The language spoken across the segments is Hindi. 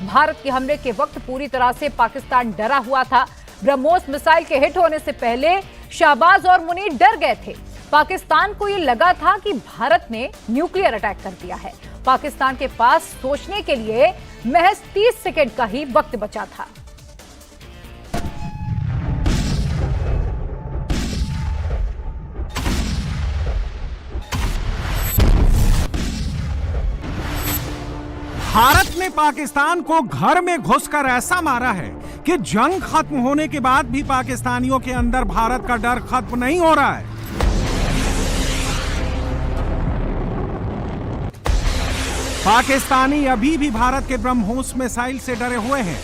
भारत के हमले के वक्त पूरी तरह से पाकिस्तान डरा हुआ था। ब्रह्मोस मिसाइल के हिट होने से पहले शाहबाज और मुनीर डर गए थे। पाकिस्तान को यह लगा था कि भारत ने न्यूक्लियर अटैक कर दिया है। पाकिस्तान के पास सोचने के लिए महज 30 सेकंड का ही वक्त बचा था। भारत ने पाकिस्तान को घर में घुसकर ऐसा मारा है कि जंग खत्म होने के बाद भी पाकिस्तानियों के अंदर भारत का डर खत्म नहीं हो रहा है। पाकिस्तानी अभी भी भारत के ब्रह्मोस मिसाइल से डरे हुए हैं।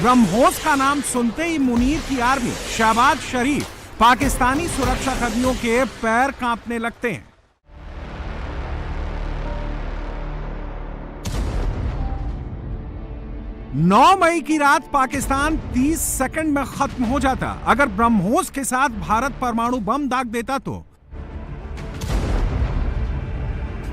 ब्रह्मोस का नाम सुनते ही मुनीर की आर्मी शहबाज शरीफ पाकिस्तानी सुरक्षा कर्मियों के पैर कांपने लगते हैं। 9 मई की रात पाकिस्तान 30 सेकंड में खत्म हो जाता। अगर ब्रह्मोस के साथ भारत परमाणु बम दाग देता तो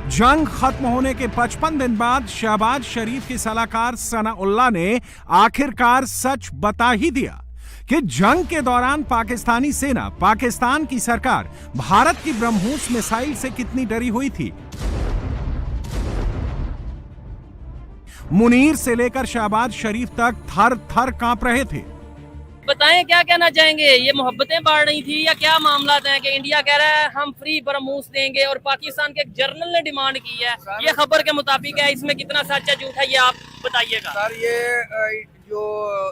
जंग खत्म होने के 55 दिन बाद शहबाज शरीफ के सलाहकार सनाउल्लाह ने आखिरकार सच बता ही दिया कि जंग के दौरान पाकिस्तानी सेना, पाकिस्तान की सरकार भारत की ब्रह्मोस मिसाइल से कितनी डरी हुई थी। मुनीर से लेकर शहबाज शरीफ तक थर थर कांप रहे थे। बताएं क्या कहना चाहेंगे, ये मोहब्बतें बढ़ रही थी या क्या मामला है कि इंडिया कह रहा है हम फ्री ब्रह्मोस देंगे और पाकिस्तान के एक जर्नल ने डिमांड की है, ये खबर के मुताबिक है, इसमें कितना सच है झूठ है ये आप बताइएगा। सर ये जो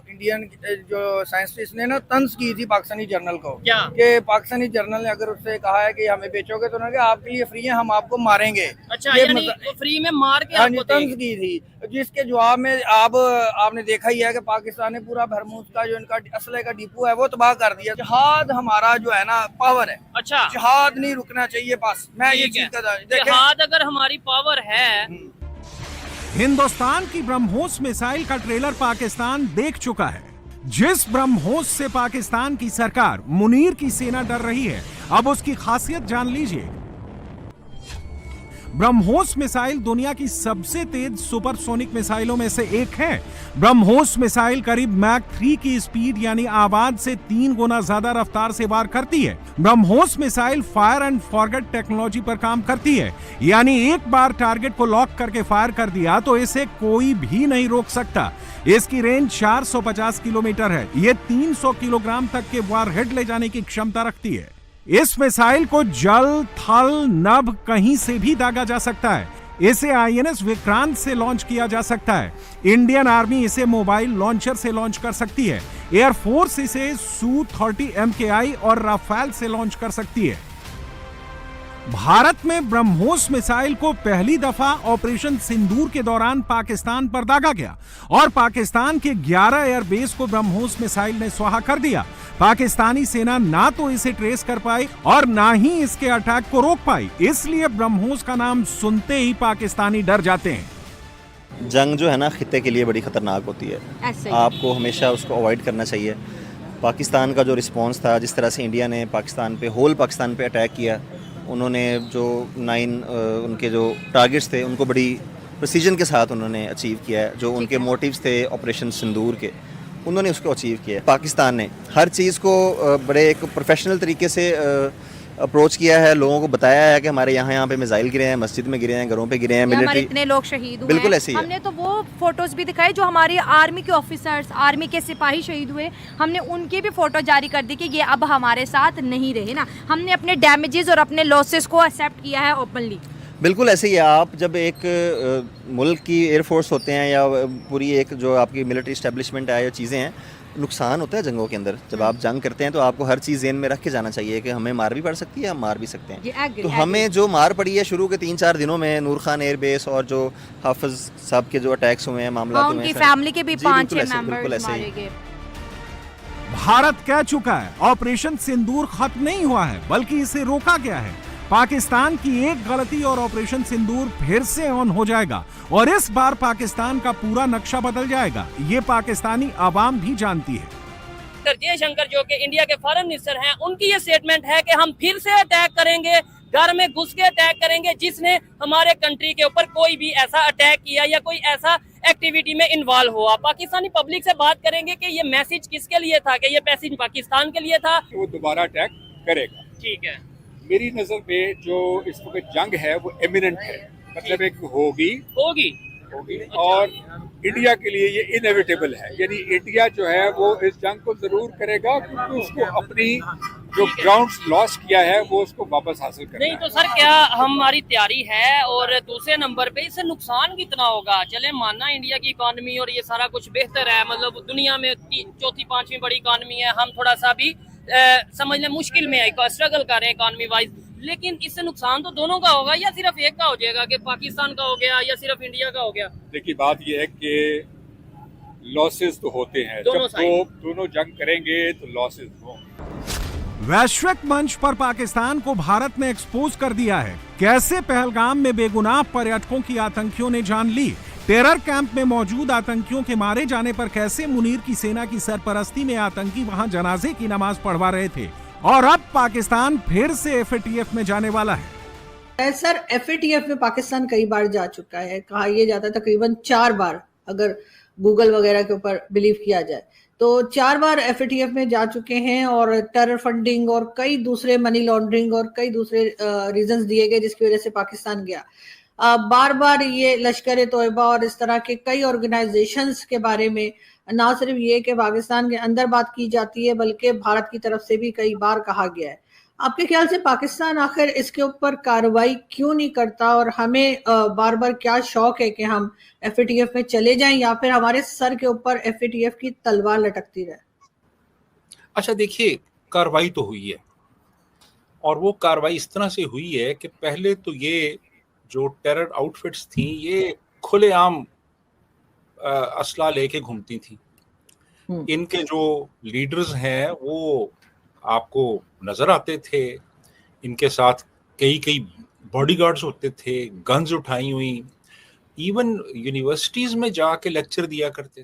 इंडियन जो साइंटिस्ट ने ना तंज की थी पाकिस्तानी जर्नल को क्या कि पाकिस्तानी जर्नल ने अगर उससे कहा है कि हमें बेचोगे तो उन्होंने कहा आपके लिए फ्री है, हम आपको मारेंगे। अच्छा, यानी वो फ्री में मार के आपको तंज की थी, जिसके जवाब में आपने देखा ही है कि पाकिस्तान ने पूरा ब्रह्मोस का जो इनका असले का डिपो है वो तबाह कर दिया। जिहाद हमारा जो है ना पावर है। अच्छा, जिहाद नहीं रुकना चाहिए। बस मैं ये चीज का जिहाद अगर हमारी पावर है। हिंदुस्तान की ब्रह्मोस मिसाइल का ट्रेलर पाकिस्तान देख चुका है। जिस ब्रह्मोस से पाकिस्तान की सरकार, मुनीर की सेना डर रही है, अब उसकी खासियत जान लीजिए। ब्रह्मोस मिसाइल दुनिया की सबसे तेज सुपरसोनिक मिसाइलों में से एक है। ब्रह्मोस मिसाइल करीब मैक 3 की स्पीड यानी आवाज से 3 गुना ज्यादा रफ्तार से वार करती है। BrahMos missile fire and forget technology पर काम करती है, यानी एक बार टारगेट को लॉक करके फायर कर दिया तो इसे कोई भी नहीं रोक सकता। इसकी रेंज 450 किलोमीटर है। यह 300 किलोग्राम तक के वारहेड ले जाने की क्षमता रखती है। इस मिसाइल को जल, थल, नभ कहीं से भी दागा जा सकता है। इसे INS विक्रांत से लॉन्च किया जा सकता है। इंडियन आर्मी इसे मोबाइल लॉन्चर से लॉन्च कर सकती है। एयरफोर्स इसे Su-30 MKI और राफेल से लॉन्च कर सकती है। भारत में ब्रह्मोस मिसाइल को पहली दफा ऑपरेशन सिंदूर के दौरान पाकिस्तान पर दागा गया और पाकिस्तान के 11 एयरबेस को ब्रह्मोस मिसाइल ने स्वाहा कर दिया। पाकिस्तानी सेना ना तो इसे ट्रेस कर पाई और ना ही इसके अटैक को रोक पाई। इसलिए ब्रह्मोस का नाम सुनते ही पाकिस्तानी डर जाते हैं। जंग जो है ना खित्ते के लिए बड़ी खतरनाक होती है, आपको हमेशा उसको अवॉइड करना चाहिए। पाकिस्तान का जो रिस्पॉन्स था, जिस तरह से इंडिया ने पाकिस्तान पे, होल पाकिस्तान पे अटैक किया, उन्होंने जो 9 उनके जो टारगेट्स थे उनको बड़ी प्रिसीजन के साथ उन्होंने अचीव किया है। जो उनके मोटिव्स थे ऑपरेशन सिंदूर के, उन्होंने उसको अचीव किया है। पाकिस्तान ने हर चीज़ को बड़े एक प्रोफेशनल तरीके से अप्रोच किया है, लोगों को बताया है कि हमारे यहाँ पे मिसाइल गिरे हैं, मस्जिद में गिरे हैं, घरों पे गिरे हैं, मिलिट्री, इतने लोग शहीद हुए। बिल्कुल ऐसे ही हमने तो वो फोटोज भी दिखाए जो हमारी आर्मी के ऑफिसर्स, आर्मी के सिपाही शहीद हुए, हमने उनकी भी फोटो जारी कर दी कि ये अब हमारे साथ नहीं रहे ना। हमने अपने डैमेजेस और अपने लॉसेस को एक्सेप्ट किया है ओपनली। बिल्कुल ऐसे ही है। आप जब एक मुल्क की एयरफोर्स होते हैं या पूरी एक जो आपकी मिलिट्री इस्टेब्लिशमेंट है या चीज़ें हैं, नुकसान होता है जंगों के अंदर। जब आप जंग करते हैं तो आपको हर चीज़ ज़हन में रख के जाना चाहिए कि हमें मार भी पड़ सकती है, हम मार भी सकते हैं। तो हमें जो मार पड़ी है शुरू के 3-4 दिनों में, नूर खान एयरबेस और जो हाफिज साहब के जो अटैक्स हुए हैं, मामला हुए हैं, उनकी फैमिली के भी 5-6 मेंबर्स मारे गए। भारत कह चुका है ऑपरेशन सिंदूर खत्म नहीं हुआ है, बल्कि इसे रोका गया है। पाकिस्तान की एक गलती और ऑपरेशन सिंदूर फिर से ऑन हो जाएगा और इस बार पाकिस्तान का पूरा नक्शा बदल जाएगा। ये पाकिस्तानी आवाम भी जानती है। जयशंकर जो कि इंडिया के फॉरेन मिनिस्टर हैं, उनकी ये स्टेटमेंट है कि हम फिर से अटैक करेंगे, घर में घुस के अटैक करेंगे जिसने हमारे कंट्री के ऊपर कोई भी ऐसा अटैक किया या कोई ऐसा एक्टिविटी में इन्वॉल्व हुआ। पाकिस्तानी पब्लिक से बात करेंगे कि ये मैसेज किसके लिए था, कि ये मैसेज पाकिस्तान के लिए था। वो दोबारा अटैक करेगा। ठीक है, मेरी नजर में जो इस वक्त जंग है वो इमिनेंट है, मतलब एक होगी और इंडिया के लिए ये इनएविटेबल है। यानी इंडिया जो है वो इस जंग को जरूर करेगा, क्योंकि उसको अपनी जो ग्राउंड लॉस किया है वो उसको वापस हासिल करना नहीं तो सर क्या हमारी तैयारी है, और दूसरे नंबर पे इससे नुकसान कितना होगा? चले मानना इंडिया की इकोनॉमी और ये सारा कुछ बेहतर है, मतलब दुनिया में चौथी पांचवी बड़ी इकोनॉमी है, हम थोड़ा सा भी समझ लें मुश्किल में है, स्ट्रगल कर रहे हैं इकोनॉमी वाइज, लेकिन इससे नुकसान तो दोनों का होगा, या सिर्फ एक का हो जाएगा कि पाकिस्तान का हो गया या सिर्फ इंडिया का हो गया? देखिए बात ये है कि लॉसेस तो होते हैं, दोनों जब दोनों जंग करेंगे तो लॉसेस होंगे। वैश्विक मंच पर पाकिस्तान को भारत ने एक्सपोज कर दिया है। कैसे पहलगाम में बेगुनाह पर्यटकों की आतंकियों ने जान ली। टेरर कैंप में मौजूद आतंकियों के मारे जाने पर कैसे मुनीर की सेना की सरपरस्ती में आतंकी वहां जनाजे की नमाज पढ़वा रहे थे। और अब पाकिस्तान फिर से FATF में जाने वाला है। सर FATF में पाकिस्तान कई बार जा चुका है, कहा यह जाता है तकरीबन 4 बार, अगर गूगल वगैरह के ऊपर बिलीव किया जाए तो 4 बार FATF में जा चुके हैं, और टेरर फंडिंग और कई दूसरे मनी लॉन्ड्रिंग और कई दूसरे रीजंस दिए गए जिसकी वजह से पाकिस्तान गया। बार बार ये लश्कर तोयबा और इस तरह के कई ऑर्गेनाइजेशंस के बारे में ना सिर्फ ये कि पाकिस्तान के अंदर बात की जाती है, बल्कि भारत की तरफ से भी कई बार कहा गया है। आपके ख्याल से पाकिस्तान आखिर इसके ऊपर कार्रवाई क्यों नहीं करता, और हमें बार बार क्या शौक है कि हम FATF में चले जाएं, या फिर हमारे सर के ऊपर FATF की तलवार लटकती रहे? अच्छा देखिए, कार्रवाई तो हुई है, और वो कार्रवाई इस तरह से हुई है कि पहले तो ये जो टेरर आउटफिट्स थी ये खुलेआम असला लेके घूमती थी। इनके जो लीडर्स हैं वो आपको नजर आते थे, इनके साथ कई बॉडीगार्ड्स होते थे, गन्स उठाई हुई, इवन यूनिवर्सिटीज में जाके लेक्चर दिया करते थे।